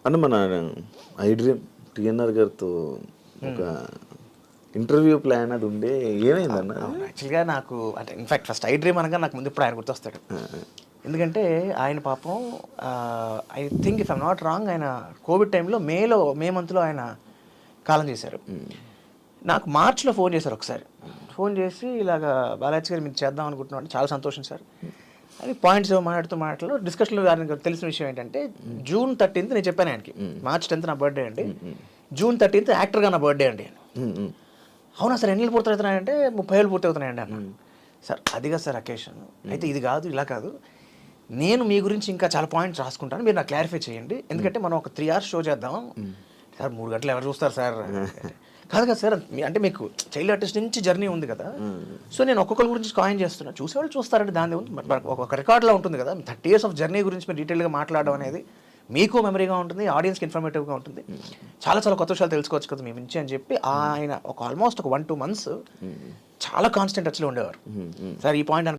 అన్న మన I dream TNR గారితో ఒక ఇంటర్వ్యూ ప్లాన్ అది ఉండే ఏమైందన్న? యాక్చువల్గా నాకు అంటే ఇన్ఫాక్ట్ ఫస్ట్ ఐ డ్రీమ్ అనగా నాకు ముందు ఇప్పుడు ఆయన గుర్తొస్తాడు. ఎందుకంటే ఆయన పాపం I think if I'm not wrong ఆయన కోవిడ్ టైంలో మే మంత్లో ఆయన కాలం చేశారు. నాకు మార్చ్లో ఫోన్ చేశారు ఒకసారి. ఫోన్ చేసి ఇలాగా బాలాజీ గారు మీరు చేద్దాం అనుకుంటున్నాం అంటే చాలా సంతోషం సార్ అని పాయింట్స్ మాట్లాడుతూ డిస్కషన్లో ఆయనకు తెలిసిన విషయం ఏంటంటే June 13th నేను చెప్పాను ఆయనకి, March 10th నా బర్త్డే అండి, June 13th యాక్టర్గా నా బర్త్డే అండి. అవునా సార్ ఎన్ని ఏళ్ళు పూర్తవుతున్నాయంటే 30 ఏళ్ళు పూర్తవుతున్నాయండి అన్న. సార్ అదిగా సార్ అకేషన్ అయితే ఇది కాదు ఇలా కాదు, నేను మీ గురించి ఇంకా చాలా పాయింట్స్ రాసుకుంటాను, మీరు నాకు క్లారిఫై చేయండి, ఎందుకంటే మనం ఒక 3 hours షో చేద్దాం సార్. 3 గంటలు ఎవరు చూస్తారు సార్? కాదు కదా సార్, అంటే మీకు చైల్డ్ ఆర్టిస్ట్ నుంచి జర్నీ ఉంది కదా, సో నేను ఒక్కొక్కరి గురించి కాయిన్ చేస్తున్నా, చూసేవాళ్ళు చూస్తారంటే దాని ఉంది, ఒక రికార్డ్లో ఉంటుంది కదా. 30 years ఆఫ్ జర్నీ గురించి మీరు డీటెయిల్గా మాట్లాడడం అనేది మీకు మెమరీగా ఉంటుంది, ఆడియన్స్కి ఇన్ఫర్మేటివ్గా ఉంటుంది, చాలా చాలా కొత్త విషయాలు తెలుసుకోవచ్చు కదా మీ నుంచి అని చెప్పి ఆయన ఆల్మోస్ట్ ఒక 1-2 months చాలా కాన్స్టెంట్ టచ్లో ఉండేవారు. సార్ ఈ పాయింట్